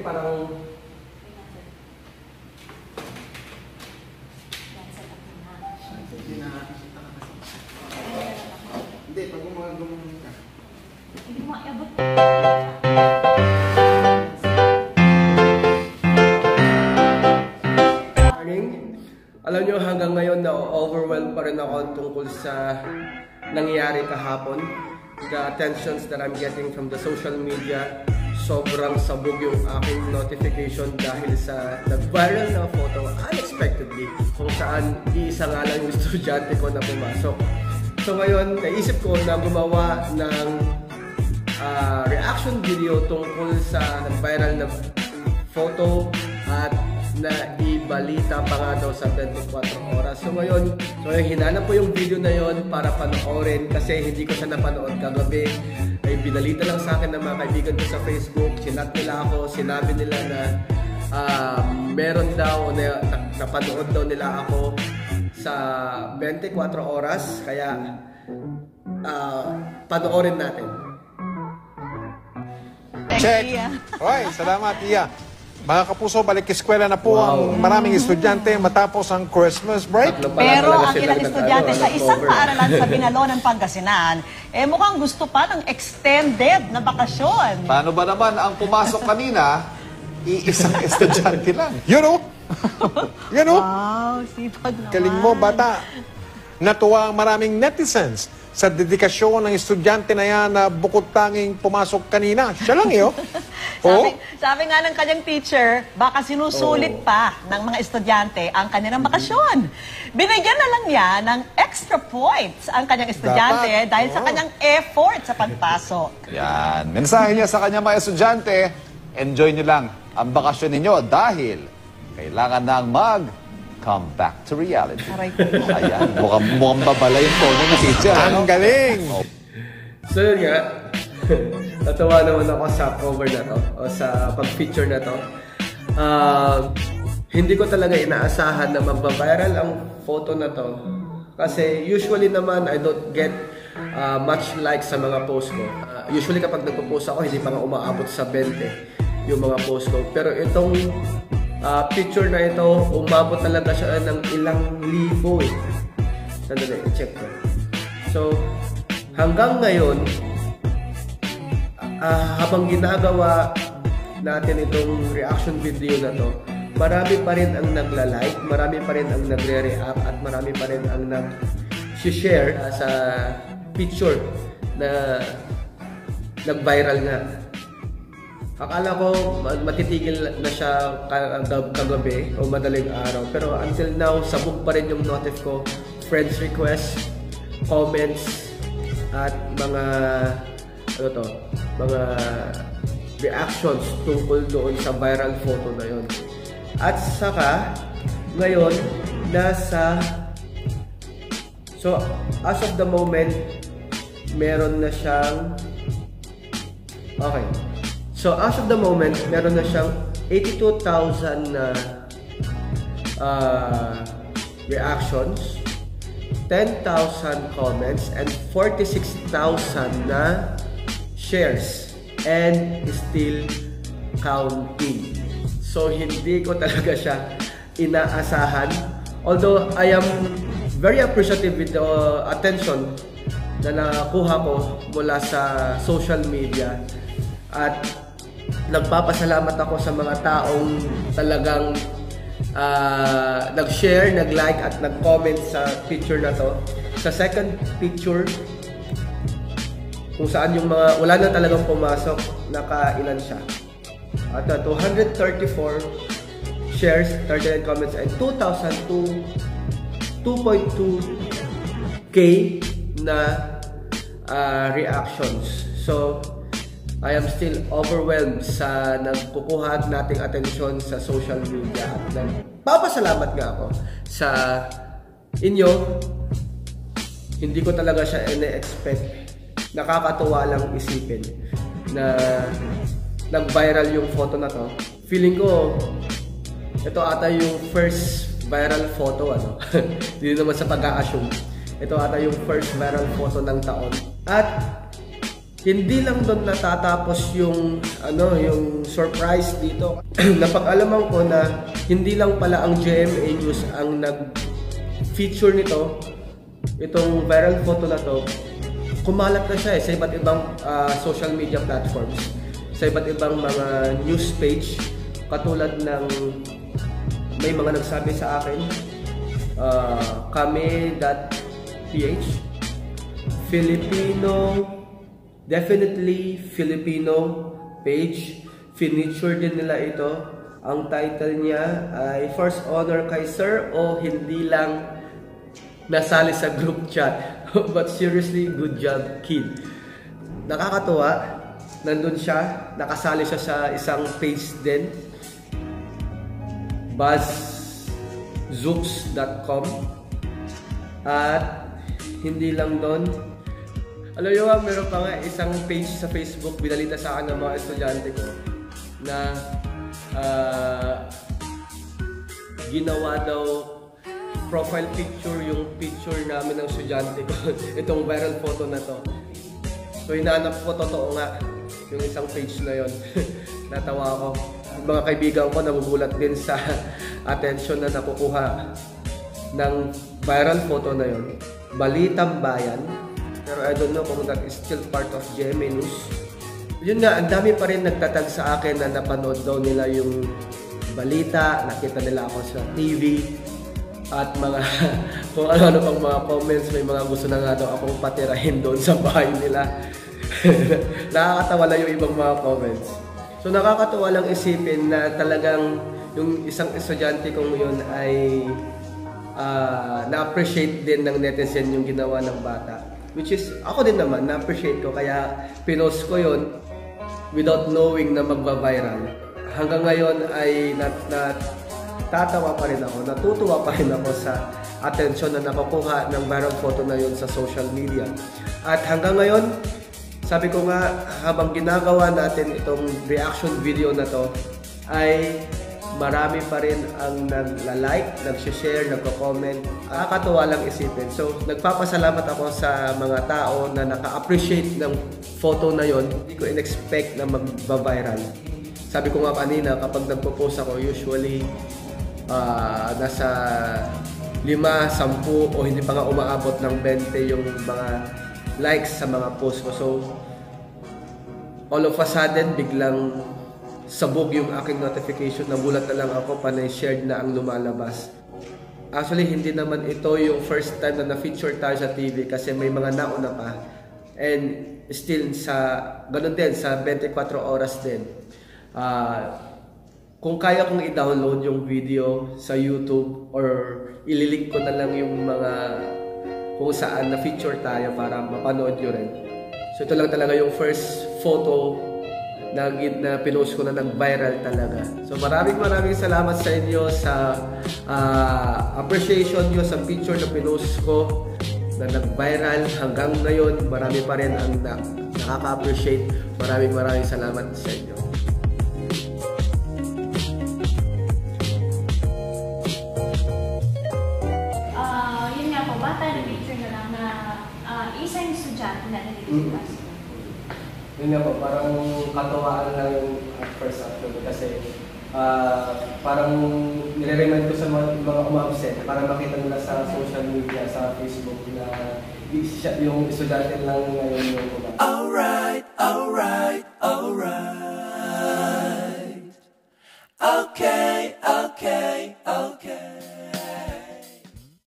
parang... Hindi, pag gumagumang ka. Hindi mo maabot. Alam nyo, hanggang ngayon na-overwhelmed pa rin ako tungkol sa nangyayari kahapon. The attentions that I'm getting from the social media, sobrang sabog yung aking notification dahil sa nag-viral na photo unexpectedly kung saan iisa nga lang yung estudyante ko na pumasok. So ngayon, naisip ko na gumawa ng reaction video tungkol sa nag-viral na photo at na ibalita pa nga daw sa 24 oras. So ngayon, hinanap ko yung video na yon para panoorin kasi hindi ko siya napanood kagabi. Ay binalita lang sa akin ng mga kaibigan ko sa Facebook, chinat nila ako, sinabi nila na meron daw, napanood daw nila ako sa 24 oras, kaya panoorin natin. Check! Hoy, salamat, Iya. Mga kapuso, balik eskwela na po ang maraming estudyante matapos ang Christmas break. Pero ang ilang estudyante sa isang paaralan sa Binalonan, Pangasinan, mukhang gusto pa ng extended na bakasyon. Paano ba naman ang pumasok kanina, iisang estudyante lang? You know? You know? Wow, sipag naman. Galing mo, bata. Natuwa ang maraming netizens sa dedikasyon ng estudyante na yan na bukod tanging pumasok kanina. Siya lang yun. Sabi nga ng kanyang teacher, baka sinusulit pa ng mga estudyante ang kanilang bakasyon. Binigyan na lang niya ng extra points ang kanyang estudyante dahil sa kanyang effort sa pagpasok. Yan. Mensahe niya sa kanyang mga estudyante, enjoy nyo lang ang bakasyon ninyo dahil kailangan nang come back to reality. Ayan, mukhang babala yung tono ng teacher. Ang galing! So yun nga, natuwa naman ako sa cover na to, o sa pag-feature na to. Hindi ko talaga inaasahan na magbabiral ang photo na to. Kasi usually naman, I don't get much like sa mga post ko. Usually kapag nagpo-post ako, hindi pa nga umaabot sa 20 yung mga post ko. Pero itong picture na ito, umabot talaga siya ng ilang libo eh. Sandali, i-check ko. So, hanggang ngayon, habang ginagawa natin itong reaction video na to, marami pa rin ang nagla-like, marami pa rin ang nagre-react, at marami pa rin ang nag-share sa picture na nag-viral nga. Akala ko matitigil na siya kagabi o madaling araw. Pero until now, sabog pa rin yung notif ko. Friends request, comments, at mga mga reactions tungkol doon sa viral photo na yon. At saka, ngayon, so, as of the moment, meron na siyang, okay. So, as of the moment, meron na siyang 82,000 na reactions, 10,000 comments, and 46,000 na shares, and still counting. So, hindi ko talaga siya inaasahan. Although, I am very appreciative with the attention na nakuha ko mula sa social media. At nagpapasalamat ako sa mga taong talagang nag-share, nag-like at nag-comment sa picture na to. Sa second picture, kung saan yung mga wala na talagang pumasok, nakailan siya. At 234 shares, 39 comments, and 2.2k na reactions. So, I am still overwhelmed sa nagkukuha nating atensyon sa social media. At nagpapasalamat nga ako sa inyo. Hindi ko talaga siya ina-expect. Nakakatuwa lang isipin na nag-viral yung photo na to. Feeling ko, ito ata yung first viral photo, ano? Hindi naman sa pag-a-assume. Ito ata yung first viral photo ng taon. At Hindi lang doon natatapos yung yung surprise dito. Napag-alaman ko na hindi lang pala ang GMA News ang nag-feature nito, itong viral photo na to. Kumalat na siya sa iba't ibang social media platforms, sa iba't ibang mga news page, katulad ng may mga nagsabi sa akin, kami.ph, Filipino, definitely Filipino page, finiture din nila ito. Ang title niya ay First Honor kay Sir o hindi lang nasali sa group chat. But seriously, good job, kid. Nakakatuwa, nandun siya, nakasali siya sa isang page din, buzzooks.com. At hindi lang doon, alam nyo ba, meron pa nga isang page sa Facebook, binalita sa akin ng mga estudyante ko na ginawa daw profile picture yung picture namin ng estudyante ko. Itong viral photo na to. So hinahanap ko, totoo nga yung isang page na yon. Natawa ako. Yung mga kaibigan ko nabubulat din sa attention na nakukuha ng viral photo na yon. Balitang Bayan. Pero I don't know kung that is still part of GMA News. Yun nga, ang dami pa rin nagtatag sa akin na napanood daw nila yung balita, nakita nila ako sa TV, at mga kung ano-ano pang mga comments, may mga gusto na nga daw akong patirahin doon sa bahay nila. Nakakatawa lang yung ibang mga comments. So nakakatawa lang isipin na talagang yung isang estudyante kong yun ay na-appreciate din ng netizen yung ginawa ng bata. Which is, ako din naman, na-appreciate ko, kaya pinost ko yun without knowing na magba-viral. Hanggang ngayon ay natatawa pa rin ako, natutuwa pa rin ako sa attention na nakukuha ng viral photo na yun sa social media. At hanggang ngayon, sabi ko nga, habang ginagawa natin itong reaction video na to, ay marami pa rin ang nagla-like, nag-share, nagko-comment. Nakakatuwa lang isipin. So, nagpapasalamat ako sa mga tao na naka-appreciate ng photo na yon. Hindi ko in-expect na mag-viral. Sabi ko nga kanina, kapag nagpo-post ako, usually nasa 5, 10 o hindi pa nga umaabot ng 20 yung mga likes sa mga post ko. So, all of a sudden, biglang sabog yung aking notification, nagulat na lang ako, panay shared na ang lumalabas. Actually, hindi naman ito yung first time na na-feature tayo sa TV kasi may mga nauna pa. And still, ganun din, sa 24 oras din. Kung kaya kong i-download yung video sa YouTube or ililink ko na lang yung mga kung saan na-feature tayo para mapanood nyo rin. So ito lang talaga yung first photo na pinost ko na nag-viral talaga. So maraming salamat sa inyo sa appreciation nyo sa picture na pinost ko na nag-viral. Hanggang ngayon, marami pa rin ang nakaka-appreciate. Maraming salamat sa inyo. Yun nga po, bata na picture na lang na isang estudyante na nalilito. Yun nga po, parang katuwaan lang yung at first actually kasi parang nire-remind ko sa mga umabsent para makita nila sa social media, sa Facebook na yung estudyante lang ngayon yung kumabsent. Alright. Okay.